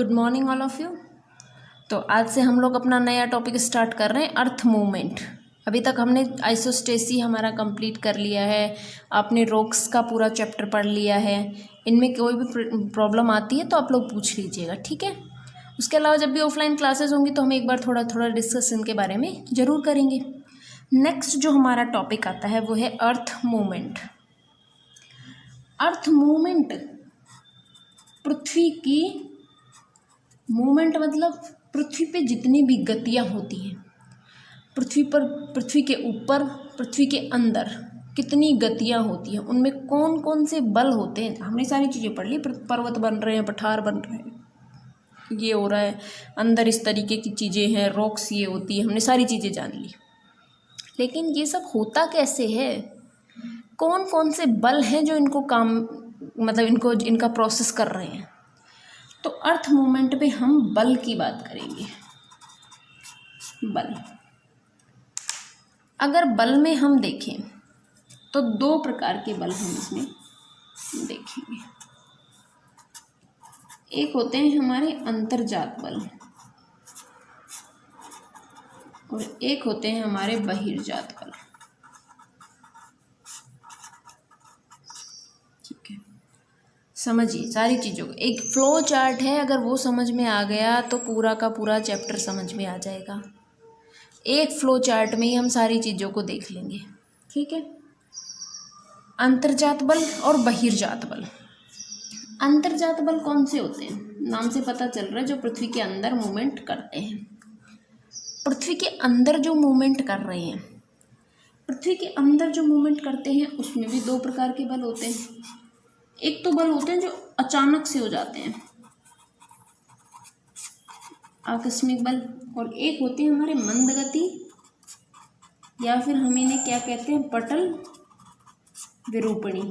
Good morning all of you. तो आज से हम लोग अपना नया टॉपिक स्टार्ट कर रहे हैं, अर्थ मूवमेंट। अभी तक हमने आइसोस्टेसी हमारा कंप्लीट कर लिया है, आपने रॉक्स का पूरा चैप्टर पढ़ लिया है। इनमें कोई भी प्रॉब्लम आती है तो आप लोग पूछ लीजिएगा, ठीक है। उसके अलावा जब भी ऑफलाइन क्लासेस होंगी तो हम एक बार थोड़ा थोड़ा डिस्कस इनके बारे में ज़रूर करेंगे। नेक्स्ट जो हमारा टॉपिक आता है वो है अर्थ मूवमेंट। अर्थ मूवमेंट पृथ्वी की मूवमेंट मतलब पृथ्वी पे जितनी भी गतियाँ होती हैं, पृथ्वी पर, पृथ्वी के ऊपर, पृथ्वी के अंदर कितनी गतियाँ होती हैं, उनमें कौन कौन से बल होते हैं, हमने सारी चीज़ें पढ़ ली। पर्वत बन रहे हैं, पठार बन रहे हैं, ये हो रहा है, अंदर इस तरीके की चीज़ें हैं, रॉक्स ये होती है, हमने सारी चीज़ें जान ली। लेकिन ये सब होता कैसे है, कौन कौन से बल हैं जो इनको काम मतलब इनका प्रोसेस कर रहे हैं। तो अर्थ मूवमेंट पे हम बल की बात करेंगे। बल, अगर बल में हम देखें तो दो प्रकार के बल हम इसमें देखेंगे। एक होते हैं हमारे अंतर्जात बल और एक होते हैं हमारे बहिर्जात बल। ठीक है, समझिए सारी चीज़ों को, एक फ्लो चार्ट है, अगर वो समझ में आ गया तो पूरा का पूरा चैप्टर समझ में आ जाएगा। एक फ्लो चार्ट में ही हम सारी चीज़ों को देख लेंगे, ठीक है। अंतर्जात बल और बहिर्जात बल। अंतर्जात बल कौन से होते हैं, नाम से पता चल रहा है जो पृथ्वी के अंदर मूवमेंट करते हैं। पृथ्वी के अंदर जो मूवमेंट कर रहे हैं, पृथ्वी के अंदर जो मूवमेंट करते हैं उसमें भी दो प्रकार के बल होते हैं। एक तो बल होते हैं जो अचानक से हो जाते हैं, आकस्मिक बल, और एक होते हैं हमारे मंद गति, या फिर हम इन्हें क्या कहते हैं, पटल विरूपणी,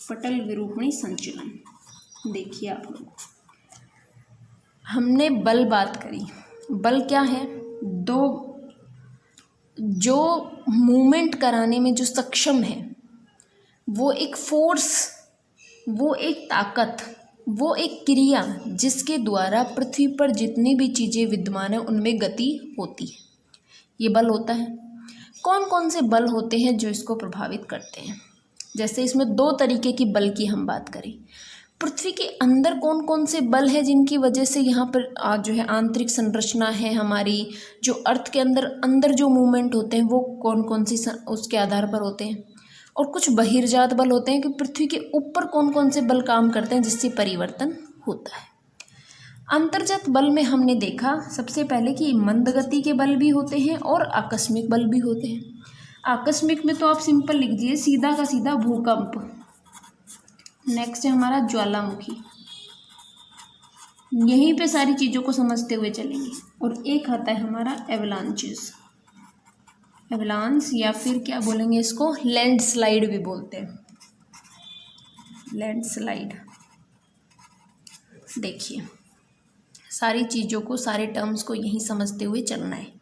पटल विरूपणी संचलन। देखिए आप लोग, हमने बल बात करी। बल क्या है, दो जो मूवमेंट कराने में जो सक्षम है, वो एक फोर्स, वो एक ताकत, वो एक क्रिया जिसके द्वारा पृथ्वी पर जितनी भी चीज़ें विद्यमान है उनमें गति होती है, ये बल होता है। कौन कौन से बल होते हैं जो इसको प्रभावित करते हैं, जैसे इसमें दो तरीके की बल की हम बात करें। पृथ्वी के अंदर कौन कौन से बल है जिनकी वजह से यहाँ पर जो है आंतरिक संरचना है हमारी, जो अर्थ के अंदर जो मूवमेंट होते हैं वो कौन कौन सी उसके आधार पर होते हैं। और कुछ बहिर्जात बल होते हैं कि पृथ्वी के ऊपर कौन कौन से बल काम करते हैं जिससे परिवर्तन होता है। अंतर्जात बल में हमने देखा सबसे पहले कि मंद गति के बल भी होते हैं और आकस्मिक बल भी होते हैं। आकस्मिक में तो आप सिंपल लिख दीजिए, सीधा का सीधा भूकंप। नेक्स्ट है हमारा ज्वालामुखी, यहीं पे सारी चीज़ों को समझते हुए चलेंगे। और एक आता है हमारा एवलांचेस, एवलांस या फिर क्या बोलेंगे इसको, लैंडस्लाइड भी बोलते हैं, लैंडस्लाइड। देखिए सारी चीज़ों को, सारे टर्म्स को यहीं समझते हुए चलना है।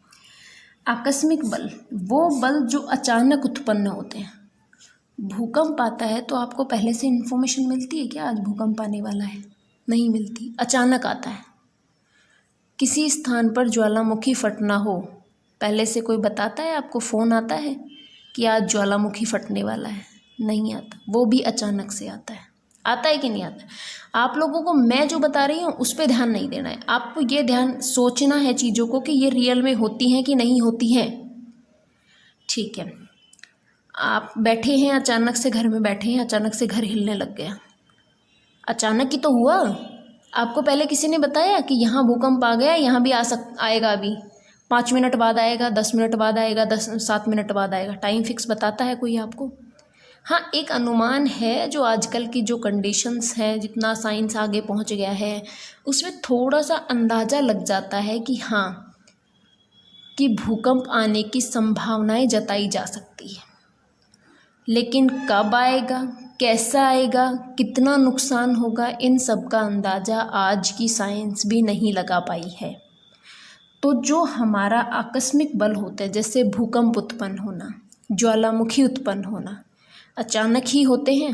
आकस्मिक बल वो बल जो अचानक उत्पन्न होते हैं। भूकंप आता है तो आपको पहले से इन्फॉर्मेशन मिलती है क्या आज भूकंप आने वाला है, नहीं मिलती, अचानक आता है। किसी स्थान पर ज्वालामुखी फटना हो, पहले से कोई बताता है आपको, फ़ोन आता है कि आज ज्वालामुखी फटने वाला है, नहीं आता, वो भी अचानक से आता है। आता है कि नहीं आता? आप लोगों को मैं जो बता रही हूँ उस पर ध्यान नहीं देना है, आपको ये ध्यान सोचना है चीज़ों को कि ये रियल में होती हैं कि नहीं होती हैं। ठीक है, आप बैठे हैं, अचानक से घर में बैठे हैं, अचानक से घर हिलने लग गया, अचानक ही तो हुआ, आपको पहले किसी ने बताया कि यहाँ भूकंप आ गया, यहाँ भी आएगा, अभी 5 मिनट बाद आएगा, 10 मिनट बाद आएगा, 7 मिनट बाद आएगा, टाइम फिक्स बताता है कोई आपको? हाँ, एक अनुमान है जो आजकल की जो कंडीशंस हैं, जितना साइंस आगे पहुंच गया है उसमें थोड़ा सा अंदाज़ा लग जाता है कि हाँ, कि भूकंप आने की संभावनाएं जताई जा सकती है। लेकिन कब आएगा, कैसा आएगा, कितना नुकसान होगा, इन सब का अंदाज़ा आज की साइंस भी नहीं लगा पाई है। तो जो हमारा आकस्मिक बल होता है, जैसे भूकंप उत्पन्न होना, ज्वालामुखी उत्पन्न होना, अचानक ही होते हैं,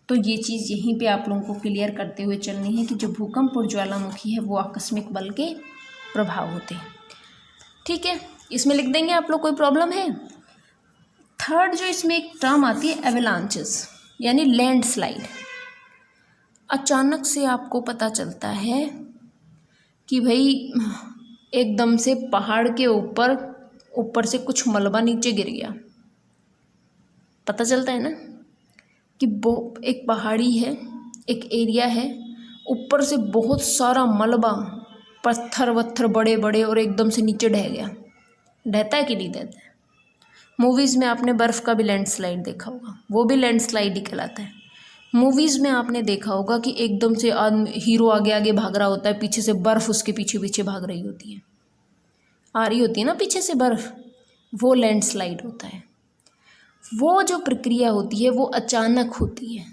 तो ये चीज़ यहीं पे आप लोगों को क्लियर करते हुए चलनी है कि जो भूकंप और ज्वालामुखी है वो आकस्मिक बल के प्रभाव होते हैं। ठीक है, इसमें लिख देंगे आप लोग, कोई प्रॉब्लम है? थर्ड जो इसमें एक टर्म आती है एवलांचेस, यानी लैंडस्लाइड। अचानक से आपको पता चलता है कि भाई एकदम से पहाड़ के ऊपर से कुछ मलबा नीचे गिर गया। पता चलता है ना कि वो एक पहाड़ी है, एक एरिया है, ऊपर से बहुत सारा मलबा, पत्थर वत्थर बड़े बड़े, और एकदम से नीचे ढह गया। ढहता है कि नहीं ढहता है? मूवीज़ में आपने बर्फ़ का भी लैंडस्लाइड देखा होगा, वो भी लैंडस्लाइड ही कहलाता है। मूवीज़ में आपने देखा होगा कि एकदम से हीरो आगे आगे भाग रहा होता है, पीछे से बर्फ़ उसके पीछे पीछे भाग रही होती है, आ रही होती है ना पीछे से बर्फ़, वो लैंडस्लाइड होता है। वो जो प्रक्रिया होती है वो अचानक होती है,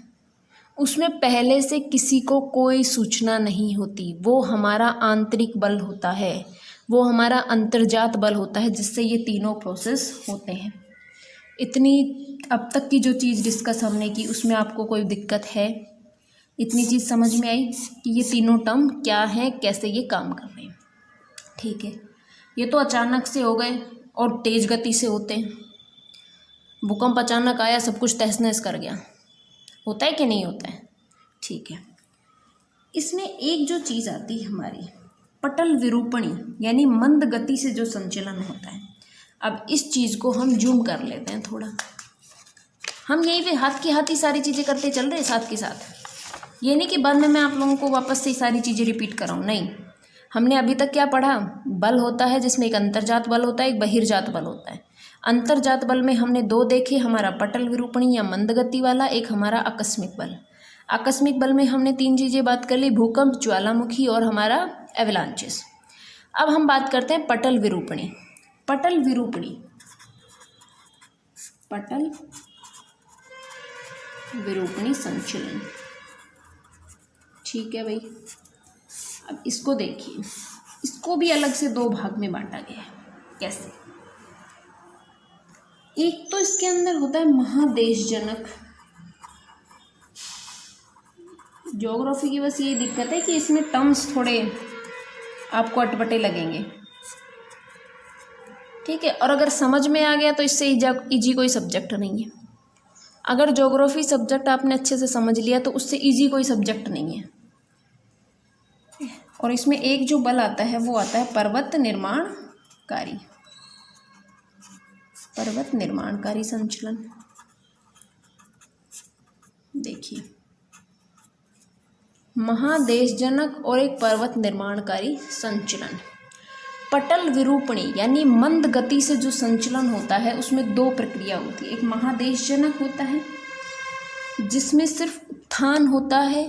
उसमें पहले से किसी को कोई सूचना नहीं होती। वो हमारा आंतरिक बल होता है, वो हमारा अंतर्जात बल होता है, जिससे ये तीनों प्रोसेस होते हैं। इतनी अब तक की जो चीज़ डिस्कस हमने की उसमें आपको कोई दिक्कत है? इतनी चीज़ समझ में आई कि ये तीनों टर्म क्या है, कैसे ये काम कर रहे हैं। ठीक है, ये तो अचानक से हो गए और तेज़ गति से होते हैं। भूकंप अचानक आया, सब कुछ तहस नहस कर गया, होता है कि नहीं होता है? ठीक है, इसमें एक जो चीज़ आती है हमारी पटल विरूपणी, यानी मंद गति से जो संचलन होता है। अब इस चीज़ को हम जूम कर लेते हैं थोड़ा। हम यहीं पे हाथ के हाथ ही सारी चीज़ें करते चल रहे हैं साथ के साथ। ये नहीं कि बाद में मैं आप लोगों को वापस से सारी चीज़ें रिपीट कराऊँ, नहीं। हमने अभी तक क्या पढ़ा? बल होता है जिसमें एक अंतर्जात बल होता है, एक बहिर्जात बल होता है। अंतर्जात बल में हमने दो देखे, हमारा पटल विरूपणी या मंद गति वाला, एक हमारा आकस्मिक बल। आकस्मिक बल में हमने तीन चीज़ें बात कर ली, भूकंप, ज्वालामुखी और हमारा एवलांचेस। अब हम बात करते हैं पटल विरूपणी। पटल विरूपणी, पटल विरूपणी संचलन। ठीक है भाई, अब इसको देखिए, इसको भी अलग से दो भाग में बांटा गया है। कैसे? एक तो इसके अंदर होता है महादेशजनक। ज्योग्राफी की बस ये दिक्कत है कि इसमें टर्म्स थोड़े आपको अटपटे लगेंगे। ठीक है, और अगर समझ में आ गया तो इससे इजी कोई सब्जेक्ट नहीं है। अगर ज्योग्राफी सब्जेक्ट आपने अच्छे से समझ लिया तो उससे इजी कोई सब्जेक्ट नहीं है। और इसमें एक जो बल आता है वो आता है पर्वत निर्माणकारी, पर्वत निर्माणकारी संचलन। देखिए, महादेशजनक और एक पर्वत निर्माणकारी संचलन। पटल विरूपणी यानी मंद गति से जो संचलन होता है उसमें दो प्रक्रिया होती है। एक महादेशजनक होता है जिसमें सिर्फ उत्थान होता है,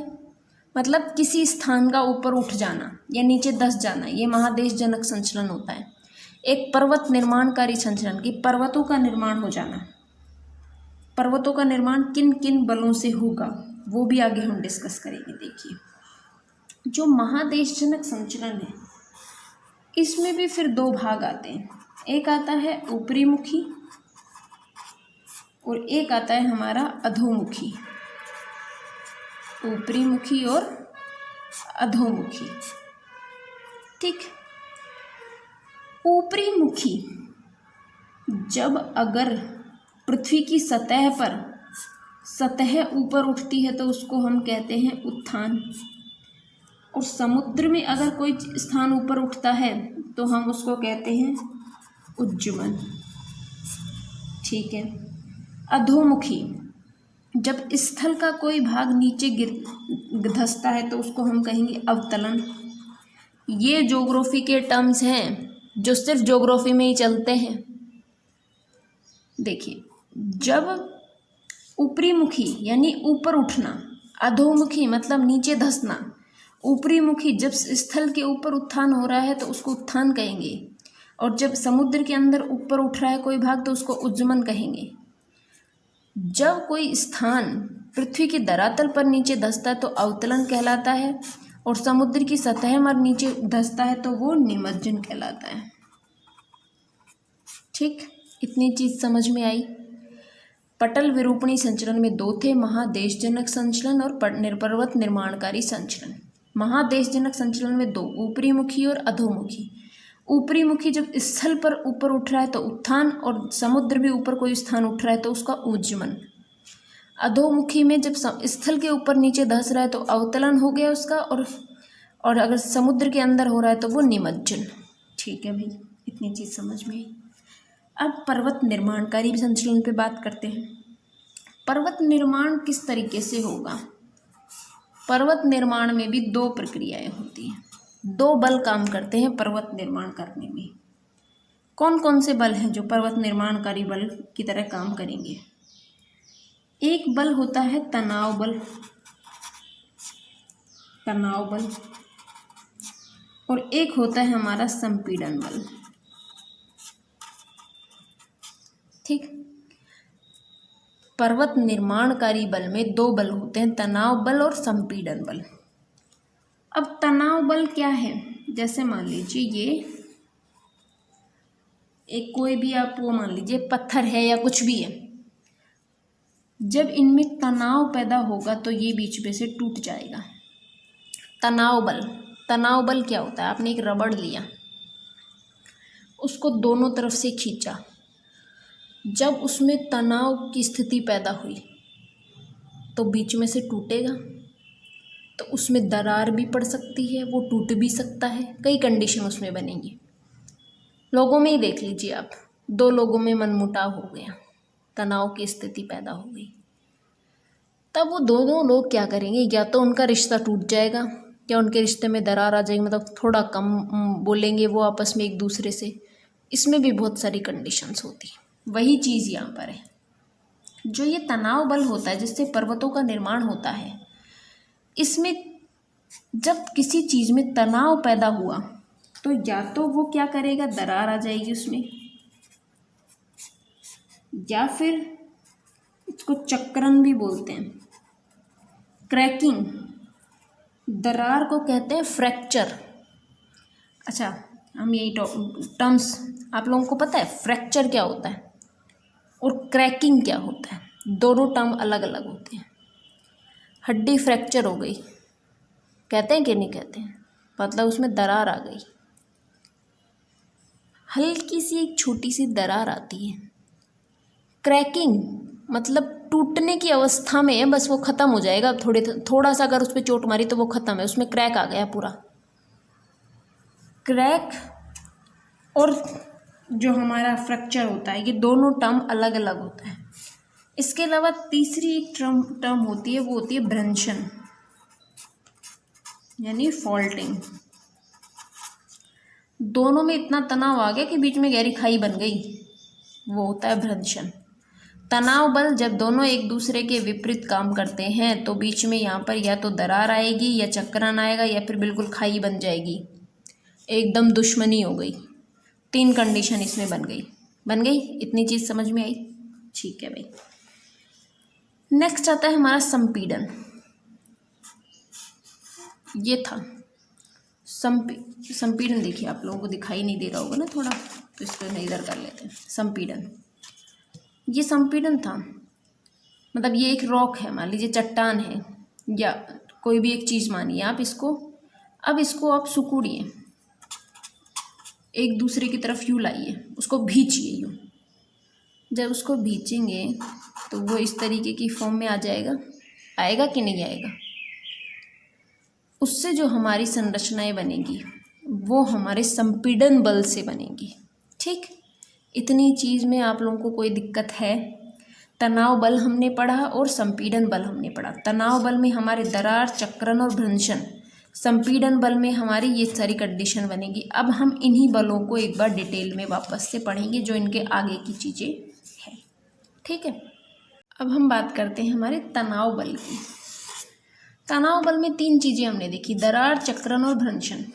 मतलब किसी स्थान का ऊपर उठ जाना या नीचे धंस जाना, ये महादेशजनक संचलन होता है। एक पर्वत निर्माणकारी संचलन की पर्वतों का निर्माण हो जाना। पर्वतों का निर्माण किन किन बलों से होगा वो भी आगे हम डिस्कस करेंगे। देखिए, जो महादेशजनक संचलन है इसमें भी फिर दो भाग आते हैं। एक आता है ऊपरी मुखी और एक आता है हमारा अधोमुखी। ऊपरी मुखी और अधोमुखी। ठीक, ऊपरी मुखी जब अगर पृथ्वी की सतह पर सतह ऊपर उठती है तो उसको हम कहते हैं उत्थान, और समुद्र में अगर कोई स्थान ऊपर उठता है तो हम उसको कहते हैं उज्जमन। ठीक है, अधोमुखी जब स्थल का कोई भाग नीचे धंसता है तो उसको हम कहेंगे अवतलन। ये ज्योग्राफी के टर्म्स हैं जो सिर्फ ज्योग्राफी में ही चलते हैं। देखिए, जब ऊपरी मुखी यानी ऊपर उठना, अधोमुखी मतलब नीचे धंसना, ऊपरी मुखी जब स्थल के ऊपर उत्थान हो रहा है तो उसको उत्थान कहेंगे, और जब समुद्र के अंदर ऊपर उठ रहा है कोई भाग तो उसको उज्जमन कहेंगे। जब कोई स्थान पृथ्वी के धरातल पर नीचे धंसता है तो अवतलन कहलाता है, और समुद्र की सतह पर नीचे धंसता है तो वो निमज्जन कहलाता है। ठीक, इतनी चीज़ समझ में आई। पटल विरूपणी संचलन में 2 थे, महादेशजनक संचलन और पर्वत निर्माणकारी संचलन। महादेशजनक संचलन में 2, ऊपरी मुखी और अधोमुखी। ऊपरी मुखी जब स्थल पर ऊपर उठ रहा है तो उत्थान, और समुद्र भी ऊपर कोई स्थान उठ रहा है तो उसका उज्जमन। अधोमुखी में जब स्थल के ऊपर नीचे धंस रहा है तो अवतलन हो गया उसका, और अगर समुद्र के अंदर हो रहा है तो वो निमज्जन। ठीक है भाई, इतनी चीज़ समझ में आई। अब पर्वत निर्माणकारी संचलन पे बात करते हैं। पर्वत निर्माण किस तरीके से होगा? पर्वत निर्माण में भी 2 प्रक्रियाएं होती हैं, 2 बल काम करते हैं पर्वत निर्माण करने में। कौन कौन से बल हैं जो पर्वत निर्माणकारी बल की तरह काम करेंगे? एक बल होता है तनाव बल, और एक होता है हमारा संपीड़न बल। ठीक, पर्वत निर्माणकारी बल में 2 बल होते हैं, तनाव बल और संपीड़न बल। अब तनाव बल क्या है? जैसे मान लीजिए ये एक कोई भी आप वो मान लीजिए पत्थर है या कुछ भी है, जब इनमें तनाव पैदा होगा तो ये बीच में से टूट जाएगा। तनाव बल क्या होता है? आपने एक रबड़ लिया, उसको दोनों तरफ से खींचा, जब उसमें तनाव की स्थिति पैदा हुई तो बीच में से टूटेगा, तो उसमें दरार भी पड़ सकती है, वो टूट भी सकता है, कई कंडीशन उसमें बनेंगी। लोगों में ही देख लीजिए आप, 2 लोगों में मनमुटाव हो गया, तनाव की स्थिति पैदा हो गई, तब वो दोनों लोग क्या करेंगे? या तो उनका रिश्ता टूट जाएगा या उनके रिश्ते में दरार आ जाएगी, मतलब थोड़ा कम बोलेंगे वो आपस में एक दूसरे से। इसमें भी बहुत सारी कंडीशंस होती हैं। वही चीज़ यहाँ पर है, जो ये तनाव बल होता है जिससे पर्वतों का निर्माण होता है, इसमें जब किसी चीज़ में तनाव पैदा हुआ तो या तो वो क्या करेगा? दरार आ जाएगी उसमें, या फिर इसको चक्रण भी बोलते हैं, क्रैकिंग। दरार को कहते हैं फ्रैक्चर। अच्छा, हम यही टर्म्स आप लोगों को पता है, फ्रैक्चर क्या होता है और क्रैकिंग क्या होता है? दोनों टर्म अलग अलग होते हैं। हड्डी फ्रैक्चर हो गई कहते हैं कि नहीं कहते हैं? मतलब उसमें दरार आ गई, हल्की सी एक छोटी सी दरार आती है। क्रैकिंग मतलब टूटने की अवस्था में है, बस वो ख़त्म हो जाएगा। अब थोड़ा सा अगर उस पर चोट मारी तो वो ख़त्म है, उसमें क्रैक आ गया पूरा। क्रैक और जो हमारा फ्रैक्चर होता है, ये दोनों टर्म अलग अलग होता है। इसके अलावा तीसरी एक टर्म होती है, वो होती है भ्रंशन, यानी फॉल्टिंग। दोनों में इतना तनाव आ गया कि बीच में गहरी खाई बन गई, वो होता है भ्रंशन। तनाव बल जब दोनों एक दूसरे के विपरीत काम करते हैं तो बीच में यहाँ पर या तो दरार आएगी या चक्रण आएगा या फिर बिल्कुल खाई बन जाएगी, एकदम दुश्मनी हो गई। 3 कंडीशन इसमें बन गई। इतनी चीज़ समझ में आई? ठीक है भाई। नेक्स्ट आता है हमारा संपीड़न। ये था संपीड़न। देखिए आप लोगों को दिखाई नहीं दे रहा होगा ना थोड़ा, तो इसको इधर कर लेते हैं। संपीड़न, ये संपीड़न था, मतलब ये एक रॉक है, मान लीजिए चट्टान है या कोई भी एक चीज़ मानिए आप इसको। अब इसको आप सुकूड़िए, एक दूसरे की तरफ यूँ लाइए, उसको भींचिए यूँ। जब उसको भींचेंगे तो वो इस तरीके की फॉर्म में आ जाएगा। आएगा कि नहीं आएगा? उससे जो हमारी संरचनाएं बनेगी वो हमारे संपीड़न बल से बनेगी। ठीक, इतनी चीज़ में आप लोगों को कोई दिक्कत है? तनाव बल हमने पढ़ा और संपीड़न बल हमने पढ़ा। तनाव बल में हमारे दरार, चक्रण और भ्रंशन, संपीड़न बल में हमारी ये सारी कंडीशन बनेगी। अब हम इन्हीं बलों को एक बार डिटेल में वापस से पढ़ेंगे, जो इनके आगे की चीज़ें हैं। ठीक है, अब हम बात करते हैं हमारे तनाव बल की। तनाव बल में 3 चीज़ें हमने देखी, दरार, चक्रण और भ्रंशन।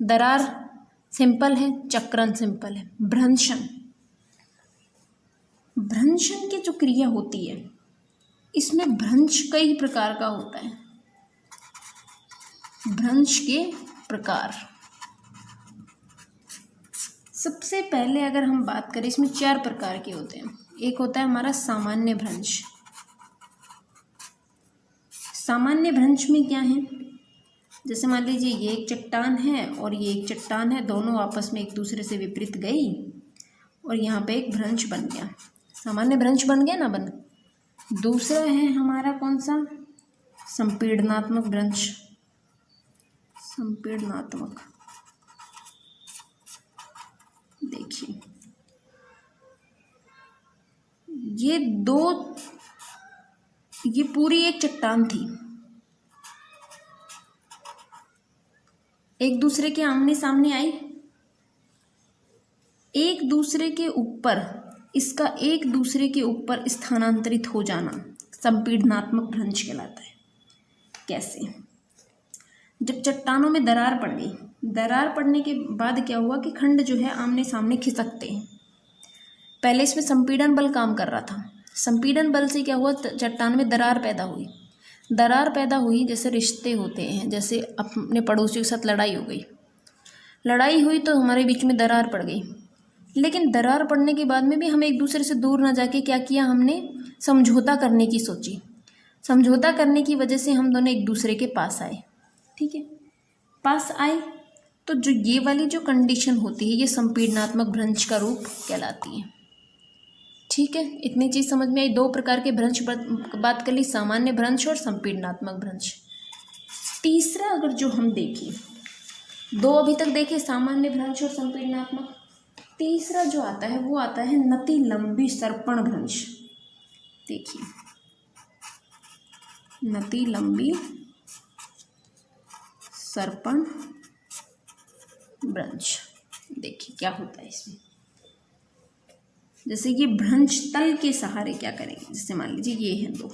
दरार सिंपल है, चक्रण सिंपल है। भ्रंशन की जो क्रिया होती है, इसमें भ्रंश कई प्रकार का होता है। भ्रंश के प्रकार, सबसे पहले अगर हम बात करें, इसमें 4 प्रकार के होते हैं। एक होता है हमारा सामान्य भ्रंश। सामान्य भ्रंश में क्या है, जैसे मान लीजिए ये एक चट्टान है और ये एक चट्टान है, दोनों आपस में एक दूसरे से विपरीत गई और यहाँ पे एक भ्रंश बन गया, सामान्य भ्रंश बन गया ना बन। दूसरा है हमारा कौन सा, संपीड़नात्मक भ्रंश। संपीड़नात्मक, देखिए ये दो, ये पूरी एक चट्टान थी, एक दूसरे के आमने सामने आई, एक दूसरे के ऊपर, इसका एक दूसरे के ऊपर स्थानांतरित हो जाना संपीड़नात्मक भ्रंश कहलाता है। कैसे, जब चट्टानों में दरार पड़ गई, दरार पड़ने के बाद क्या हुआ कि खंड जो है आमने सामने खिसकते हैं। पहले इसमें संपीड़न बल काम कर रहा था, संपीड़न बल से क्या हुआ, चट्टान में दरार पैदा हुई। दरार पैदा हुई, जैसे रिश्ते होते हैं, जैसे अपने पड़ोसियों के साथ लड़ाई हो गई, लड़ाई हुई तो हमारे बीच में दरार पड़ गई, लेकिन दरार पड़ने के बाद में भी हम एक दूसरे से दूर ना जाके क्या किया, हमने समझौता करने की सोची। समझौता करने की वजह से हम दोनों एक दूसरे के पास आए, ठीक है, पास आए तो जो ये वाली जो कंडीशन होती है ये संपीड़नात्मक भ्रंश का रूप कहलाती है। ठीक है, इतनी चीज़ समझ में आई। दो प्रकार के भ्रंश बात कर ली, सामान्य भ्रंश और संपीड़नात्मक भ्रंश। तीसरा अगर जो हम देखें, दो अभी तक देखे, सामान्य भ्रंश और संपीड़नात्मक। तीसरा जो आता है वो आता है नति लंबी सर्पण भ्रंश। देखिए नति लंबी सर्पण भ्रंश, देखिए क्या होता है इसमें। जैसे ये भ्रंश तल के सहारे क्या करेंगे, जैसे मान लीजिए ये हैं दो,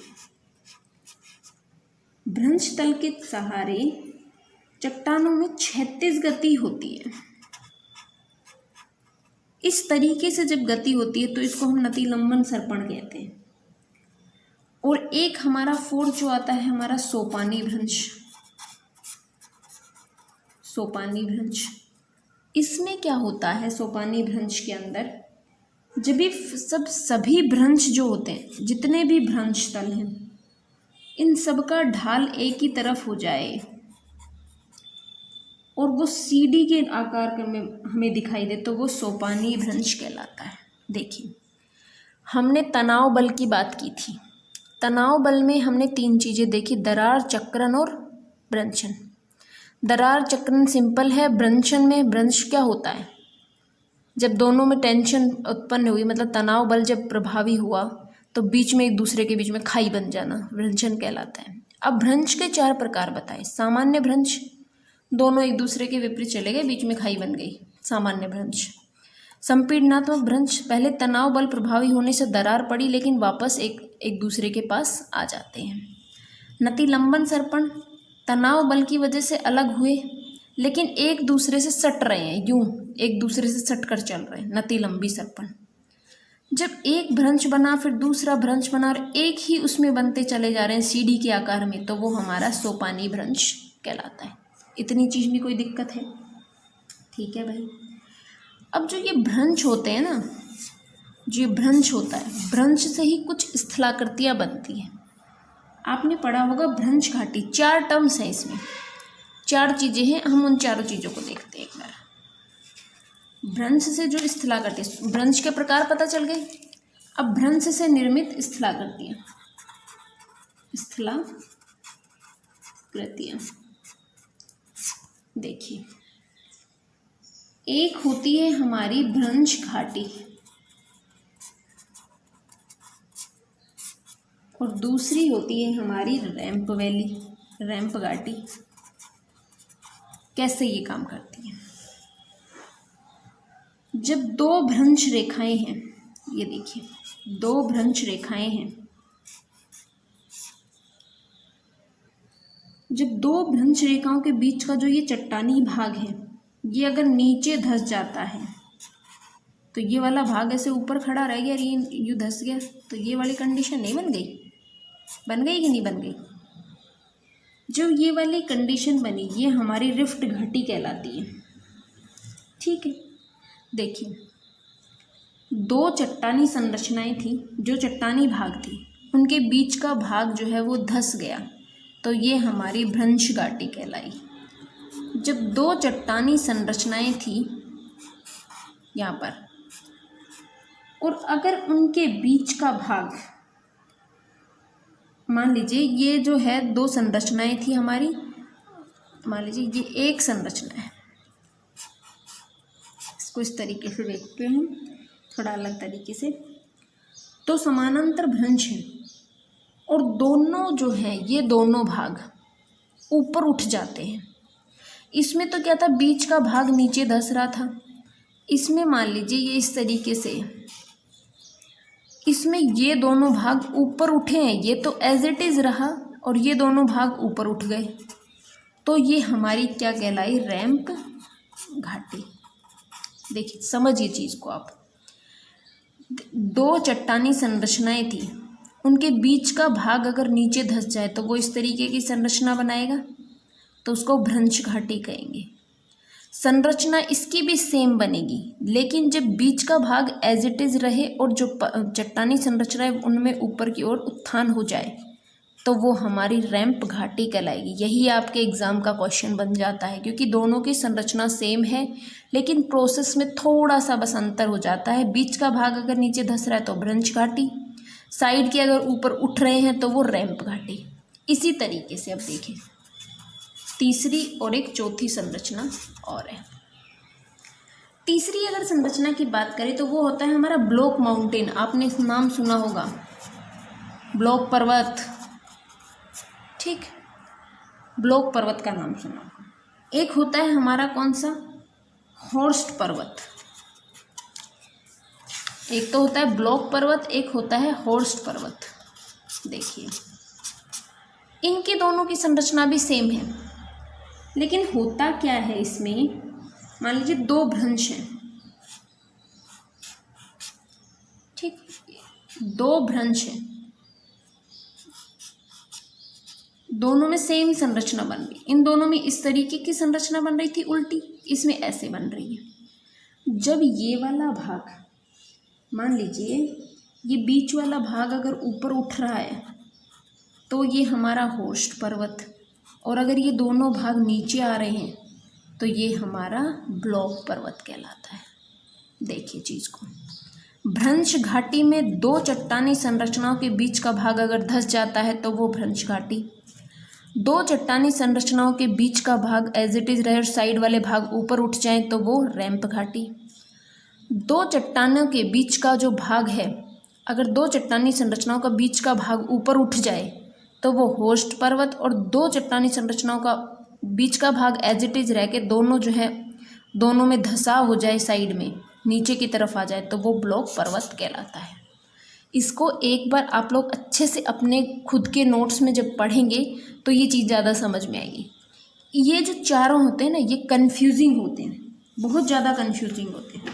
भ्रंश तल के सहारे चट्टानों में क्षैतिज गति होती है। इस तरीके से जब गति होती है तो इसको हम नतिलंबन सर्पण कहते हैं। और एक हमारा फोर्थ जो आता है हमारा सोपानी भ्रंश। सोपानी भ्रंश, इसमें क्या होता है, सोपानी भ्रंश के अंदर जब भी सभी भ्रंश जो होते हैं, जितने भी भ्रंश तल हैं, इन सब का ढाल एक ही तरफ हो जाए और वो सीढ़ी के आकार में हमें दिखाई दे तो वो सोपानी भ्रंश कहलाता है। देखिए हमने तनाव बल की बात की थी, तनाव बल में हमने तीन चीज़ें देखी, दरार, चक्रण और भ्रंशन। दरार चक्रण सिंपल है, भ्रंशन में भ्रंश क्या होता है, जब दोनों में टेंशन उत्पन्न हुई, मतलब तनाव बल जब प्रभावी हुआ तो बीच में एक दूसरे के बीच में खाई बन जाना भ्रंशन कहलाता है। अब भ्रंश के चार प्रकार बताए। सामान्य भ्रंश, दोनों एक दूसरे के विपरीत चले गए, बीच में खाई बन गई, सामान्य भ्रंश। संपीड़नात्मक भ्रंश, पहले तनाव बल प्रभावी होने से दरार पड़ी लेकिन वापस एक दूसरे के पास आ जाते हैं। नतिलंबन सर्पण, तनाव बल की वजह से अलग हुए लेकिन एक दूसरे से सट रहे हैं, यूं एक दूसरे से सट कर चल रहे हैं, नति लंबी सर्पण। जब एक भ्रंश बना फिर दूसरा भ्रंश बना और एक ही उसमें बनते चले जा रहे हैं सीढ़ी के आकार में, तो वो हमारा सोपानी भ्रंश कहलाता है। इतनी चीज में कोई दिक्कत है? ठीक है भाई। अब जो ये भ्रंश होते हैं ना, जो ये भ्रंश होता है, भ्रंश से ही कुछ स्थलाकृतियाँ बनती हैं। आपने पढ़ा होगा भ्रंश घाटी, 4 टर्म्स हैं इसमें, 4 चीज़ें हैं, हम उन चारों चीज़ों को देखते हैं एक बार। भ्रंश से जो स्थलाकृति, भ्रंश के प्रकार पता चल गए। अब भ्रंश से निर्मित स्थलाकृतियाँ, स्थलाकृतियाँ देखिए, एक होती है हमारी भ्रंश घाटी और दूसरी होती है हमारी रैंप वैली, रैंप घाटी। कैसे ये काम करती है? जब दो भ्रंश रेखाएं हैं, ये देखिए 2 भ्रंश रेखाएं हैं, जब 2 भ्रंश रेखाओं के बीच का जो ये चट्टानी भाग है, ये अगर नीचे धंस जाता है तो ये वाला भाग ऐसे ऊपर खड़ा रह गया, ये यूँ धंस गया, तो ये वाली कंडीशन नहीं बन गई? बन गई कि नहीं बन गई? जो ये वाली कंडीशन बनी, ये हमारी रिफ्ट घाटी कहलाती है। ठीक है, देखिए दो चट्टानी संरचनाएं थी, जो चट्टानी भाग थी उनके बीच का भाग जो है वो धंस गया, तो ये हमारी भ्रंश घाटी कहलाई। जब दो चट्टानी संरचनाएं थी यहाँ पर, और अगर उनके बीच का भाग, मान लीजिए ये जो है दो संरचनाएं थी हमारी, मान लीजिए ये एक संरचना है, इसको इस तरीके से देखते हैं थोड़ा अलग तरीके से, तो समानांतर भ्रंश है और दोनों जो हैं ये दोनों भाग ऊपर उठ जाते हैं। इसमें तो क्या था, बीच का भाग नीचे धंस रहा था, इसमें मान लीजिए ये इस तरीके से, इसमें ये दोनों भाग ऊपर उठे हैं, ये तो एज इट इज़ रहा और ये दोनों भाग ऊपर उठ गए, तो ये हमारी क्या कहलाई, रैंप घाटी। देखिए समझिए चीज़ को आप, दो चट्टानी संरचनाएं थी, उनके बीच का भाग अगर नीचे धंस जाए तो वो इस तरीके की संरचना बनाएगा, तो उसको भ्रंश घाटी कहेंगे। संरचना इसकी भी सेम बनेगी, लेकिन जब बीच का भाग एज इट इज़ रहे और जो चट्टानी संरचना है उनमें ऊपर की ओर उत्थान हो जाए, तो वो हमारी रैंप घाटी कहलाएगी। यही आपके एग्ज़ाम का क्वेश्चन बन जाता है, क्योंकि दोनों की संरचना सेम है लेकिन प्रोसेस में थोड़ा सा बस अंतर हो जाता है। बीच का भाग अगर नीचे धंस रहा है तो भ्रंश घाटी, साइड के अगर ऊपर उठ रहे हैं तो वो रैंप घाटी। इसी तरीके से अब देखें तीसरी और एक चौथी संरचना और है। तीसरी अगर संरचना की बात करें तो वो होता है हमारा ब्लॉक माउंटेन। आपने नाम सुना होगा, ब्लॉक पर्वत, ठीक, ब्लॉक पर्वत का नाम सुना होगा। एक होता है हमारा कौन सा, हॉर्स्ट पर्वत। एक तो होता है ब्लॉक पर्वत, एक होता है हॉर्स्ट पर्वत। देखिए इनकी दोनों की संरचना भी सेम है, लेकिन होता क्या है इसमें, मान लीजिए दो भ्रंश हैं, ठीक, दो भ्रंश हैं, दोनों में सेम संरचना बन रही, इन दोनों में इस तरीके की संरचना बन रही थी उल्टी, इसमें ऐसे बन रही है। जब ये वाला भाग, मान लीजिए ये बीच वाला भाग अगर ऊपर उठ रहा है तो ये हमारा हॉर्स्ट पर्वत, और अगर ये दोनों भाग नीचे आ रहे हैं तो ये हमारा ब्लॉक पर्वत कहलाता है। देखिए चीज़ को, भ्रंश घाटी में दो चट्टानी संरचनाओं के बीच का भाग अगर धंस जाता है तो वो भ्रंश घाटी, दो चट्टानी संरचनाओं के बीच का भाग एज इट इज़ रहे और साइड वाले भाग ऊपर उठ जाएं तो वो रैंप घाटी। दो चट्टानों के बीच का जो भाग है, अगर दो चट्टानी संरचनाओं का बीच का भाग ऊपर उठ जाए तो वो हॉर्स्ट पर्वत, और दो चट्टानी संरचनाओं का बीच का भाग एज इट इज़ रह के दोनों जो है दोनों में धंसाव हो जाए, साइड में नीचे की तरफ आ जाए, तो वो ब्लॉक पर्वत कहलाता है। इसको एक बार आप लोग अच्छे से अपने खुद के नोट्स में जब पढ़ेंगे तो ये चीज़ ज़्यादा समझ में आएगी। ये जो चारों होते हैं ना, ये कन्फ्यूजिंग होते हैं, बहुत ज़्यादा कन्फ्यूजिंग होते हैं,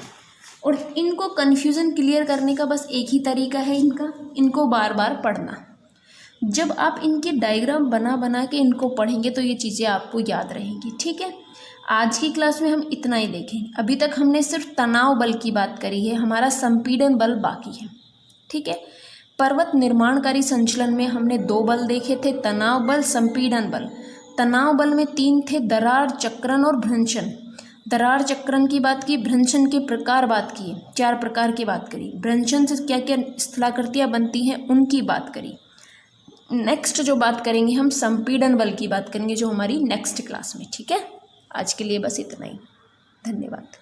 और इनको कन्फ्यूज़न क्लियर करने का बस एक ही तरीका है इनको बार बार पढ़ना। जब आप इनके डायग्राम बना बना के इनको पढ़ेंगे तो ये चीज़ें आपको याद रहेंगी, ठीक है। आज की क्लास में हम इतना ही देखेंगे। अभी तक हमने सिर्फ तनाव बल की बात करी है, हमारा संपीड़न बल बाकी है, ठीक है। पर्वत निर्माणकारी संचलन में हमने दो बल देखे थे, तनाव बल, संपीड़न बल। तनाव बल में तीन थे, दरार, चक्रण और भ्रंशन। दरार चक्रण की बात की, भ्रंशन के प्रकार बात किए, 4 प्रकार की बात करी, भ्रंशन से क्या क्या स्थलाकृतियाँ बनती हैं उनकी बात करी। नेक्स्ट जो बात करेंगे हम संपीड़न बल की बात करेंगे, जो हमारी नेक्स्ट क्लास में, ठीक है। आज के लिए बस इतना ही, धन्यवाद।